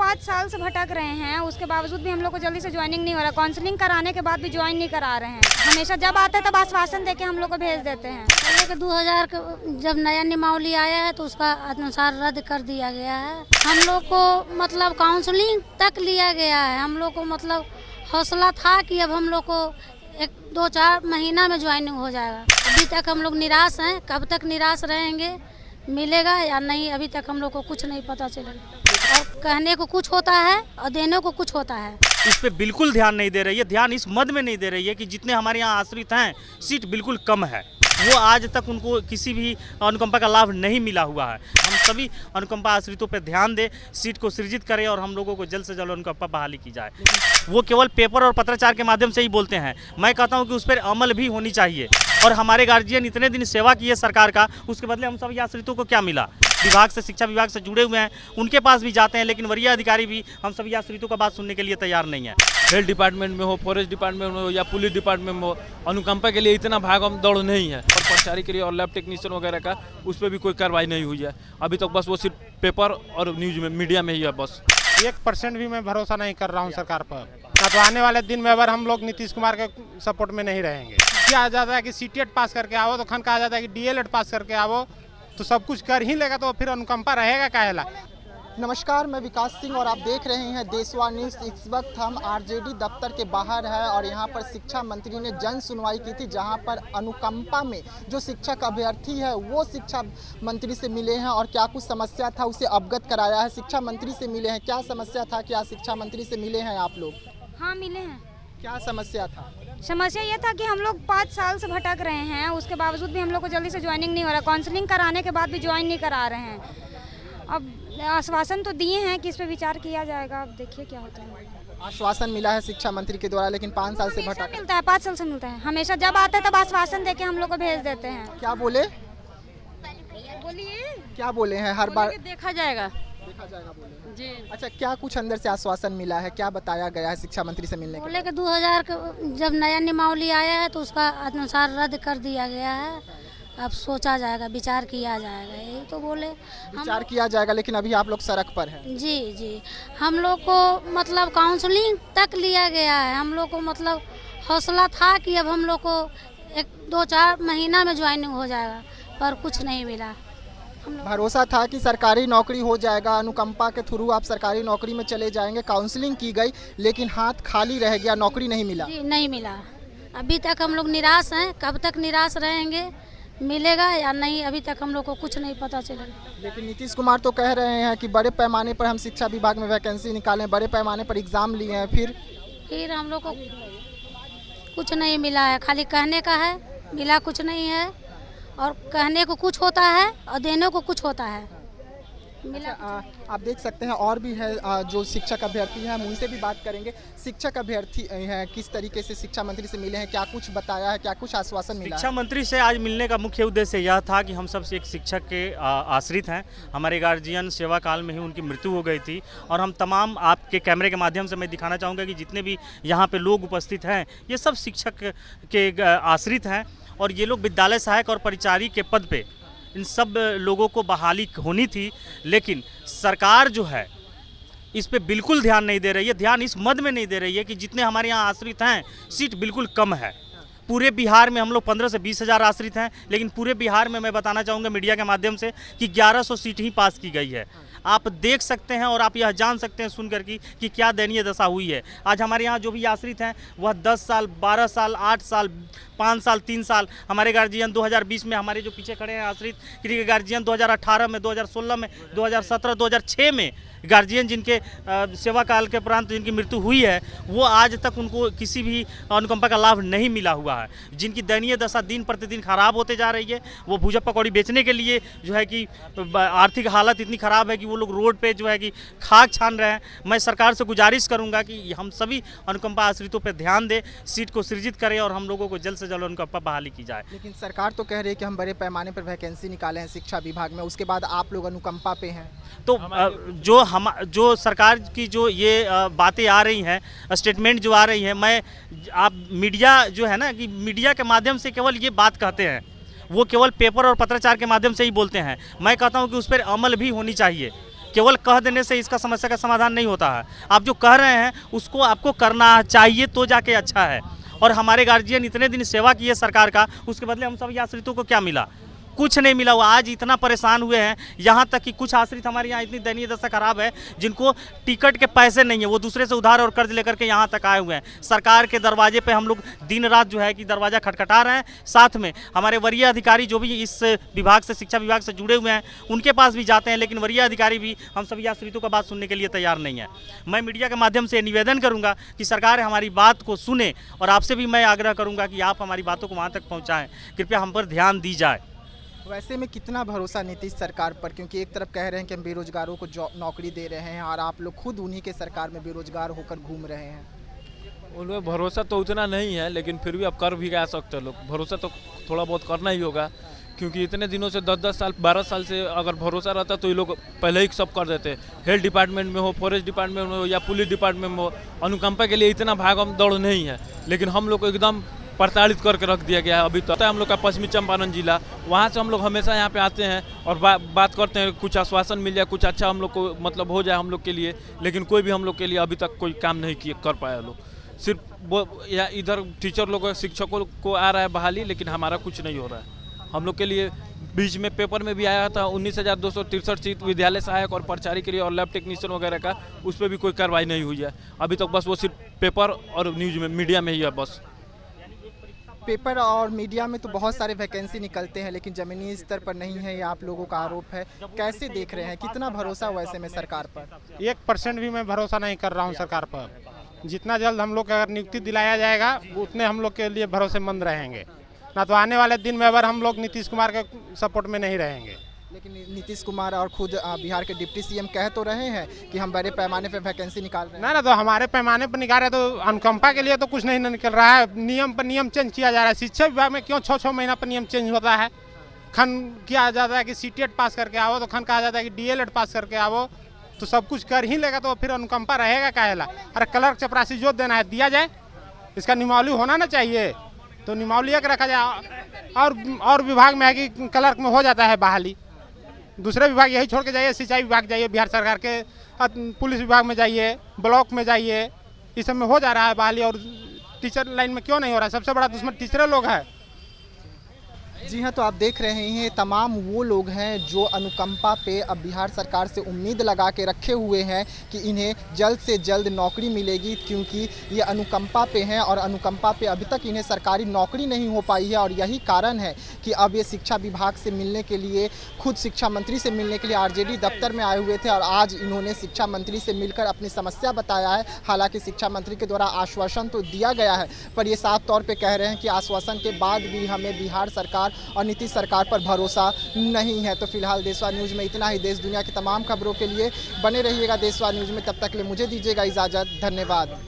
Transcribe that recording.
5 साल से भटक रहे हैं, उसके बावजूद भी हम लोग को जल्दी से ज्वाइनिंग नहीं हो रहा। काउंसलिंग कराने के बाद भी ज्वाइन नहीं करा रहे हैं। हमेशा जब आते हैं तब आश्वासन देके हम लोग को भेज देते हैं। पहले के 2000 का जब नया नियमावली आया है तो उसका अनुसार रद्द कर दिया गया है। हम लोग को मतलब काउंसलिंग तक लिया गया है। हम लोग को मतलब हौसला था कि अब हम लोग को 1-2-4 महीना में ज्वाइनिंग हो जाएगा। अभी तक हम लोग निराश हैं। कब तक निराश रहेंगे, मिलेगा या नहीं, अभी तक हम लोग को कुछ नहीं पता चलेगा। और कहने को कुछ होता है और देने को कुछ होता है। इस पे बिल्कुल ध्यान नहीं दे रही है। ध्यान इस मद में नहीं दे रही है कि जितने हमारे यहाँ आश्रित हैं सीट बिल्कुल कम है। वो आज तक उनको किसी भी अनुकंपा का लाभ नहीं मिला हुआ है। हम सभी अनुकंपा आश्रितों पर ध्यान दें, सीट को सृजित करें और हम लोगों को जल्द से जल्द अनुकंपा बहाली की जाए। वो केवल पेपर और पत्राचार के माध्यम से ही बोलते हैं। मैं कहता हूँ कि उस पर अमल भी होनी चाहिए। और हमारे गार्जियन इतने दिन सेवा की है सरकार का, उसके बदले हम सभी आश्रितों को क्या मिला? विभाग से, शिक्षा विभाग से जुड़े हुए हैं, उनके पास भी जाते हैं, लेकिन वरीय अधिकारी भी हम सभी आश्रितों का बात सुनने के लिए तैयार नहीं है। हेल्थ डिपार्टमेंट में हो, फॉरेस्ट डिपार्टमेंट में हो या पुलिस डिपार्टमेंट में हो, अनुकंपा के लिए इतना भागम दौड़ नहीं है। और कर्मचारी के लिए और लैब टेक्नीशियन वगैरह का उस पर भी कोई कार्रवाई नहीं हुई है अभी तक। बस वो सिर्फ पेपर और न्यूज में, मीडिया में ही है बस। 1% भी मैं भरोसा नहीं कर रहा हूँ सरकार पर। तो आने वाले दिन में अगर हम लोग नीतीश कुमार के सपोर्ट में नहीं रहेंगे, क्या आ जाता है कि सीटेट पास करके आओ, तो खन कहा जाता है कि डीएलएड पास करके आओ, तो सब कुछ कर ही लेगा, तो फिर अनुकंपा रहेगा काहेला। नमस्कार, मैं विकास सिंह और आप देख रहे हैं देशवा न्यूज़। इस वक्त हम आरजेडी दफ्तर के बाहर हैं और यहाँ पर शिक्षा मंत्री ने जन सुनवाई की थी, जहाँ पर अनुकंपा में जो शिक्षक अभ्यर्थी है वो शिक्षा मंत्री से मिले हैं और क्या कुछ समस्या था उसे अवगत कराया है। शिक्षा मंत्री से मिले हैं, क्या समस्या था, क्या शिक्षा मंत्री से मिले हैं आप लोग? हाँ, मिले हैं। क्या समस्या था? समस्या ये था कि हम लोग 5 साल से भटक रहे हैं, उसके बावजूद भी हम लोग को जल्दी से ज्वाइनिंग नहीं हो रहा। काउंसलिंग कराने के बाद भी ज्वाइन नहीं करा रहे हैं। अब आश्वासन तो दिए हैं कि इस पे विचार किया जाएगा, अब देखिए क्या होता है। आश्वासन मिला है शिक्षा मंत्री के द्वारा, लेकिन 5 साल से भटक मिलता है, 5 साल से मिलता है। हमेशा जब आते हैं तब आश्वासन देके हम लोग को भेज देते हैं। क्या बोले? बोलिए, क्या बोले हैं? हर बार देखा जाएगा बोले जी। अच्छा, क्या कुछ अंदर से आश्वासन मिला है, क्या बताया गया है शिक्षा मंत्री से मिलने के पहले के 2000 का जब नया नियमावली आया है तो उसका अनुसार रद्द कर दिया गया है। अब सोचा जाएगा, विचार किया जाएगा, यही तो बोले। विचार किया जाएगा, लेकिन अभी आप लोग सड़क पर हैं। जी जी, हम लोग को मतलब काउंसलिंग तक लिया गया है। हम लोग को मतलब हौसला था कि अब हम लोग को 1-2-4 महीना में ज्वाइनिंग हो जाएगा, पर कुछ नहीं मिला। भरोसा था कि सरकारी नौकरी हो जाएगा, अनुकंपा के थ्रू आप सरकारी नौकरी में चले जाएंगे। काउंसलिंग की गई लेकिन हाथ खाली रह गया, नौकरी नहीं मिला। जी, नहीं मिला। अभी तक हम लोग निराश हैं। कब तक निराश रहेंगे, मिलेगा या नहीं, अभी तक हम लोग को कुछ नहीं पता चलेगा। लेकिन नीतीश कुमार तो कह रहे हैं कि बड़े पैमाने पर हम शिक्षा विभाग में वैकेंसी निकालें, बड़े पैमाने पर एग्ज़ाम लिए हैं, फिर हम लोग को कुछ नहीं मिला है। खाली कहने का है, मिला कुछ नहीं है। और कहने को कुछ होता है और देने को कुछ होता है। मिला आप देख सकते हैं और भी है जो शिक्षक अभ्यर्थी हैं, हम उनसे भी बात करेंगे। शिक्षक अभ्यर्थी हैं, किस तरीके से शिक्षा मंत्री से मिले हैं, क्या कुछ बताया है, क्या कुछ आश्वासन मिला? शिक्षा मंत्री से आज मिलने का मुख्य उद्देश्य यह था कि हम सब एक शिक्षक के आश्रित हैं। हमारे गार्जियन सेवा काल में ही उनकी मृत्यु हो गई थी और हम तमाम आपके कैमरे के माध्यम से मैं दिखाना चाहूँगा कि जितने भी यहाँ पे लोग उपस्थित हैं ये सब शिक्षक के आश्रित हैं और ये लोग विद्यालय सहायक और परिचारी के पद पे इन सब लोगों को बहाली होनी थी, लेकिन सरकार जो है इस पे बिल्कुल ध्यान नहीं दे रही है। ध्यान इस मद में नहीं दे रही है कि जितने हमारे यहाँ आश्रित हैं सीट बिल्कुल कम है। पूरे बिहार में हम लोग 15 से 20 हज़ार आश्रित हैं, लेकिन पूरे बिहार में मैं बताना चाहूँगा मीडिया के माध्यम से कि 1100 सीट ही पास की गई है। आप देख सकते हैं और आप यह जान सकते हैं सुनकर कि क्या दयनीय दशा हुई है। आज हमारे यहाँ जो भी आश्रित हैं वह 10 साल, 12 साल, 8 साल, 5 साल, 3 साल, हमारे गार्जियन 2020 में, हमारे जो पीछे खड़े हैं आश्रित के गार्जियन 2018 में, 2016 में, 2017, 2006 में गार्जियन जिनके सेवा काल के उपरांत जिनकी मृत्यु हुई है वो आज तक उनको किसी भी अनुकंपा का लाभ नहीं मिला हुआ है। जिनकी दयनीय दशा दिन प्रतिदिन खराब होते जा रही है। वो भुजा पकौड़ी बेचने के लिए जो है कि आर्थिक हालत इतनी ख़राब है कि वो लोग रोड पे जो है कि खाक छान रहे हैं। मैं सरकार से गुजारिश करूंगा कि हम सभी अनुकंपा आश्रितों पर ध्यान दें, सीट को सृजित करें और हम लोगों को जल्द से जल्द अनुकंपा बहाली की जाए। लेकिन सरकार तो कह रही है कि हम बड़े पैमाने पर वैकेंसी निकाले हैं शिक्षा विभाग में, उसके बाद आप लोग अनुकंपा पे हैं। तो जो सरकार की जो ये बातें आ रही हैं, स्टेटमेंट जो आ रही हैं, आप मीडिया जो है ना कि मीडिया के माध्यम से केवल ये बात कहते हैं, वो केवल पेपर और पत्राचार के माध्यम से ही बोलते हैं। मैं कहता हूँ कि उस पर अमल भी होनी चाहिए। केवल कह देने से इसका समस्या का समाधान नहीं होता है। आप जो कह रहे हैं उसको आपको करना चाहिए तो जाके अच्छा है। और हमारे गार्जियन इतने दिन सेवा किए सरकार का, उसके बदले हम सब आश्रितों को क्या मिला? कुछ नहीं मिला। वो आज इतना परेशान हुए हैं, यहाँ तक कि कुछ आश्रित हमारे यहाँ इतनी दयनीय दशा खराब है जिनको टिकट के पैसे नहीं है, वो दूसरे से उधार और कर्ज लेकर के यहाँ तक आए हुए हैं। सरकार के दरवाजे पे हम लोग दिन रात जो है कि दरवाज़ा खटखटा रहे हैं। साथ में हमारे वरीय अधिकारी जो भी इस विभाग से, शिक्षा विभाग से जुड़े हुए हैं, उनके पास भी जाते हैं, लेकिन वरीय अधिकारी भी हम सभी आश्रितों का बात सुनने के लिए तैयार नहीं है। मैं मीडिया के माध्यम से निवेदन करूँगा कि सरकार हमारी बात को सुने, और आपसे भी मैं आग्रह करूँगा कि आप हमारी बातों को वहाँ तक पहुँचाएँ। कृपया हम पर ध्यान दी जाए। वैसे में कितना भरोसा नीतीश सरकार पर, क्योंकि एक तरफ कह रहे हैं कि हम बेरोजगारों को नौकरी दे रहे हैं और आप लोग खुद उन्हीं के सरकार में बेरोजगार होकर घूम रहे हैं। उनमें भरोसा तो उतना नहीं है, लेकिन फिर भी अब कर भी क्या सकते हैं लोग। भरोसा तो थोड़ा बहुत करना ही होगा, क्योंकि इतने दिनों से 10-10 साल 12 साल से अगर भरोसा रहता तो ये लोग पहले ही सब कर देते। हेल्थ डिपार्टमेंट में हो, फॉरेस्ट डिपार्टमेंट में हो या पुलिस डिपार्टमेंट में हो, अनुकंपा के लिए इतना भागम दौड़ नहीं है, लेकिन हम लोग को एकदम प्रताड़ित करके रख दिया गया है। अभी तो हम लोग का पश्चिमी चंपारण जिला, वहाँ से हम लोग हमेशा यहाँ पे आते हैं और बात करते हैं, कुछ आश्वासन मिल जाए, कुछ अच्छा हम लोग को मतलब हो जाए हम लोग के लिए, लेकिन कोई भी हम लोग के लिए अभी तक कोई काम नहीं कर पाया लोग। सिर्फ वो या इधर टीचर लोग, शिक्षकों को आ रहा है बहाली, लेकिन हमारा कुछ नहीं हो रहा है। हम लोग के लिए बीच में पेपर में भी आया था 19,263 सीट विद्यालय सहायक और प्राचार्य के लिए और लैब टेक्नीशियन वगैरह का, उस पर भी कोई कार्रवाई नहीं हुई है अभी तक। बस वो सिर्फ पेपर और न्यूज़ में, मीडिया में ही है बस। पेपर और मीडिया में तो बहुत सारे वैकेंसी निकलते हैं, लेकिन ज़मीनी स्तर पर नहीं है, ये आप लोगों का आरोप है। कैसे देख रहे हैं, कितना भरोसा वैसे में सरकार पर? 1% भी मैं भरोसा नहीं कर रहा हूँ सरकार पर। जितना जल्द हम लोग को अगर नियुक्ति दिलाया जाएगा उतने हम लोग के लिए भरोसेमंद रहेंगे, ना तो आने वाले दिन में अगर हम लोग नीतीश कुमार के सपोर्ट में नहीं रहेंगे। लेकिन नीतीश कुमार और खुद बिहार के डिप्टी सीएम कह तो रहे हैं कि हम बड़े पैमाने पर वैकेंसी निकाल रहे हैं। ना तो हमारे पैमाने पर निकाल रहे हैं, तो अनुकंपा के लिए तो कुछ नहीं निकल रहा है। नियम पर नियम चेंज किया जा रहा है। शिक्षा विभाग में क्यों 6-6 महीना पर नियम चेंज होता है? खन किया जाता है कि सीटेट पास करके आओ, तो खन कहा जाता है कि डीएलएड पास करके आओ, तो सब कुछ कर ही लेगा, तो फिर अनुकंपा रहेगा काहेला? अरे क्लर्क चपरासी जो देना है दिया जाए, इसका नियमावली होना ना चाहिए, तो नियमावली एक रखा जाए। और विभाग में है कि क्लर्क में हो जाता है बहाली, दूसरे विभाग यही छोड़ के जाइए, सिंचाई विभाग जाइए, बिहार सरकार के पुलिस विभाग में जाइए, ब्लॉक में जाइए, इस सब में हो जा रहा है बहाली, और टीचर लाइन में क्यों नहीं हो रहा है? सबसे बड़ा दुश्मन टीचर लोग हैं। जी हाँ, तो आप देख रहे हैं तमाम वो लोग हैं जो अनुकंपा पे अब बिहार सरकार से उम्मीद लगा के रखे हुए हैं कि इन्हें जल्द से जल्द नौकरी मिलेगी, क्योंकि ये अनुकंपा पे हैं और अनुकंपा पे अभी तक इन्हें सरकारी नौकरी नहीं हो पाई है। और यही कारण है कि अब ये शिक्षा विभाग से मिलने के लिए, खुद शिक्षा मंत्री से मिलने के लिए आरजेडी दफ्तर में आए हुए थे, और आज इन्होंने शिक्षा मंत्री से मिलकर अपनी समस्या बताया है। हालांकि शिक्षा मंत्री के द्वारा आश्वासन तो दिया गया है, पर ये साफ तौर पर कह रहे हैं कि आश्वासन के बाद भी हमें बिहार सरकार और नीतीश सरकार पर भरोसा नहीं है। तो फिलहाल देशवा न्यूज़ में इतना ही। देश दुनिया की तमाम खबरों के लिए बने रहिएगा देशवा न्यूज़ में। तब तक के लिए मुझे दीजिएगा इजाज़त। धन्यवाद।